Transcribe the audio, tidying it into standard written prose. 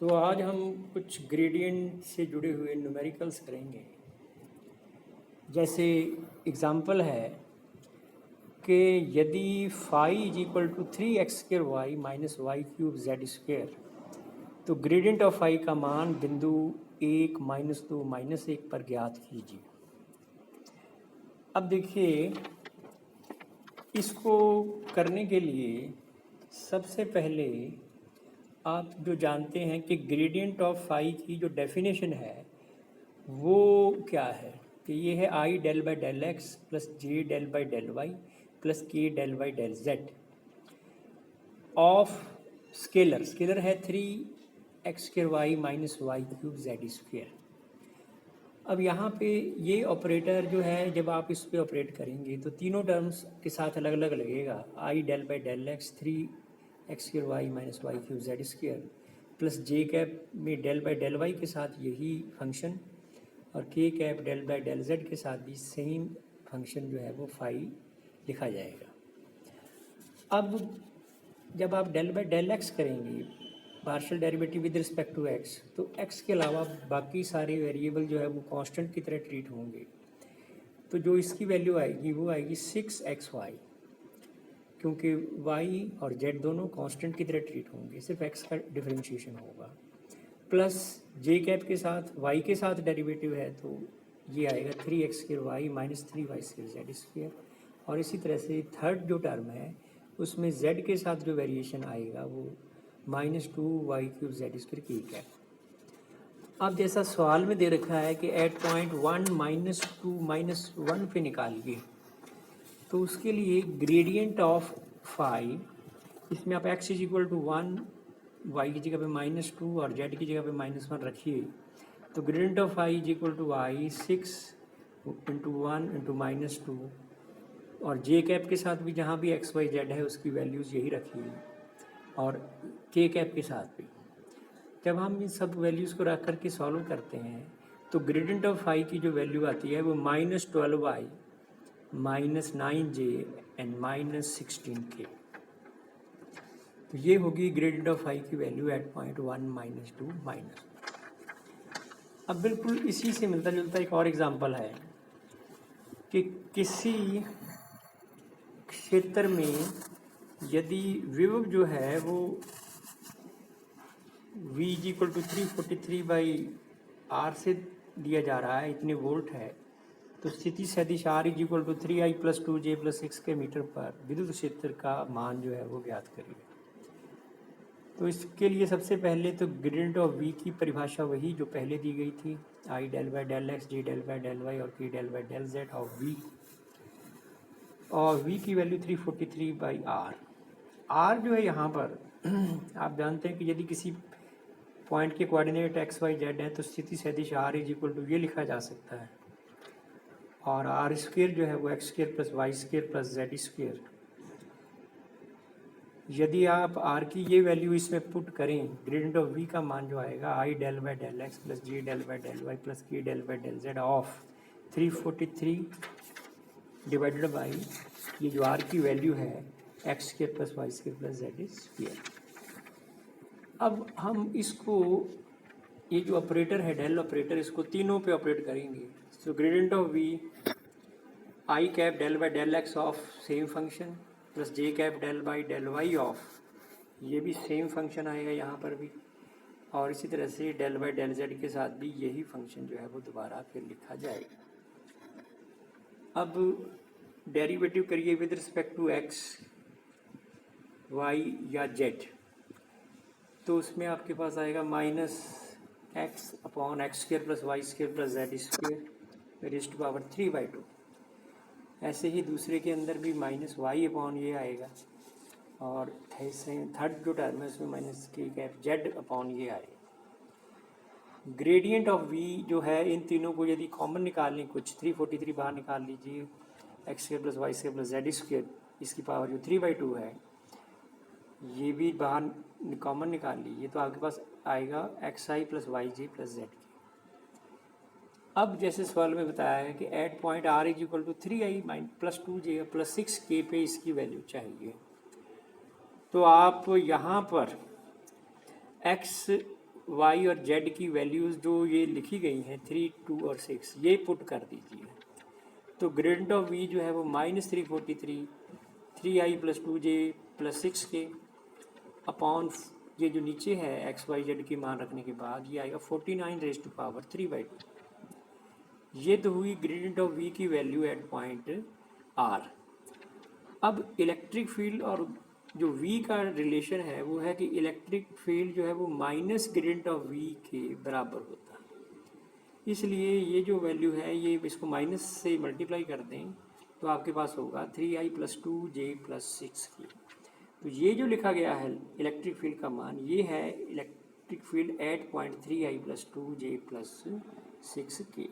तो आज हम कुछ ग्रेडियंट से जुड़े हुए न्यूमेरिकल्स करेंगे। जैसे एग्ज़ाम्पल है कि यदि phi is equal to 3x² minus Y cube Z square, तो ग्रेडियंट ऑफ फाई का मान बिंदु 1, -2, -1 पर ज्ञात कीजिए। अब देखिए, इसको करने के लिए सबसे पहले आप जो जानते हैं कि ग्रेडियंट ऑफ फाई की जो डेफिनेशन है वो क्या है कि ये है I del by del x plus J del by del Y plus K del by del Z of scalar. Scalar है 3x² minus Y cube Z square. अब यहाँ पे ये ऑपरेटर जो है, जब आप इस पे ऑपरेट करेंगे तो तीनों टर्म्स के साथ अलग अलग लगेगा। I del by del X 3x² minus Y cube Z square plus J cap में डेल बाई डेल वाई के साथ यही फंक्शन, और K cap del by del Z के साथ भी सेम फंक्शन जो है वो फाई लिखा जाएगा। अब जब आप डेल बाई डेल एक्स करेंगे, partial derivative with respect to x, तो एक्स के अलावा बाकी सारे वेरिएबल जो है वो कांस्टेंट की तरह ट्रीट होंगे। तो जो इसकी वैल्यू आएगी वो आएगी 6xy, क्योंकि y और z दोनों कांस्टेंट की तरह ट्रीट होंगे, सिर्फ x का डिफरेंशिएशन होगा। प्लस जे कैप के साथ y के साथ डेरिवेटिव है तो ये आएगा 3x² minus 3y² Z square. और इसी तरह से थर्ड जो टर्म है उसमें z के साथ जो वेरिएशन आएगा वो -2y³ जेड स्क्वेयर की कैप। अब जैसा सवाल में दे रखा है कि एट पॉइंट 1 -2 -1 पे निकालिए, तो उसके लिए ग्रेडियंट ऑफ फाई, इसमें आप x is equal to 1, y की जगह पे -2 और z की जगह पे -1 रखिए, तो gradient of phi is equal to y 6 into 1 into -2, और जे कैप के साथ भी जहाँ भी x y z है उसकी वैल्यूज़ यही रखिए, और के कैप के साथ भी। जब हम इन सब वैल्यूज़ को रख करके सॉल्व करते हैं तो ग्रेडियंट ऑफ फाई की जो वैल्यू आती है वो -12y -9j एंड -16k। तो ये होगी ग्रेडियंट ऑफ फाई की वैल्यू एट पॉइंट 1 -2 -1। अब बिल्कुल इसी से मिलता जुलता एक और एग्जांपल है कि किसी क्षेत्र में यदि विभव जो है वो V is equal to 343/R से दिया जा रहा है, इतने वोल्ट है, तो स्थिति सदिश R is equal to 3I + 2J + 6 के मीटर पर विद्युत क्षेत्र का मान जो है वो ज्ञात करिए। तो इसके लिए सबसे पहले तो ग्रेडियंट ऑफ V की परिभाषा वही जो पहले दी गई थी, I del by del x, J del by del y और K del by del Z of V, और V की वैल्यू 343/R। R जो है यहाँ पर आप जानते हैं कि यदि किसी पॉइंट के कोऑर्डिनेट x y z है तो स्थिति सदिश R इज इक्वल टू ये लिखा जा सकता है, और R² जो है वो x² + y² + z²। यदि आप R की ये वैल्यू इसमें पुट करें, ग्रेडियंट ऑफ V का मान जो आएगा I del by del x plus J del by del Y plus K del by del Z of 343 divided by ये जो R की वैल्यू है x² + y² + z²। अब हम इसको, ये जो ऑपरेटर है डेल ऑपरेटर, इसको तीनों पे ऑपरेट करेंगे। So gradient of V I cap del by del X of same function plus J cap del by del Y of, ये भी सेम फंक्शन आएगा यहाँ पर भी, और इसी तरह से डेल बाई डेल जेड के साथ भी यही फंक्शन जो है वो दोबारा फिर लिखा जाएगा। अब डेरिवेटिव करिए with respect to x, y या z, तो उसमें आपके पास आएगा -x/x² + y² + z² raised to power 3/2। ऐसे ही दूसरे के अंदर भी -y/ ये आएगा, और थर्ड जो टर्म है उसमें -k कैप z/ ये आएगा। ग्रेडियंट ऑफ v जो है, इन तीनों को यदि कॉमन निकालें, कुछ 343 बाहर निकाल लीजिए, x² + y² + z², इसकी पावर जो 3/2 है, ये भी बाहर कॉमन निकाल लीजिए, तो आपके पास आएगा xi + yj + zk। अब जैसे सवाल में बताया है कि at point R is equal to 3I + 2J + 6K पे इसकी वैल्यू चाहिए, तो आप यहाँ पर x वाई और जेड की वैल्यूज़ जो ये लिखी गई हैं 3, 2 और 6, ये पुट कर दीजिए। तो ग्रेडियंट ऑफ वी जो है वो -343 3i+2j+6k अपॉन ये जो नीचे है एक्स वाई जेड की मान रखने के बाद ये आएगा 49 3/2। ये तो हुई ग्रेडियंट ऑफ वी की वैल्यू एट पॉइंट आर। अब इलेक्ट्रिक फील्ड और जो वी का रिलेशन है वो है कि इलेक्ट्रिक फील्ड जो है वो माइनस ग्रेडियंट ऑफ वी के बराबर होता है। इसलिए ये जो वैल्यू है ये इसको माइनस से मल्टीप्लाई कर दें तो आपके पास होगा 3i+2j+6k। तो ये जो लिखा गया है इलेक्ट्रिक फील्ड का मान ये है electric field at point 3i+2j+6k।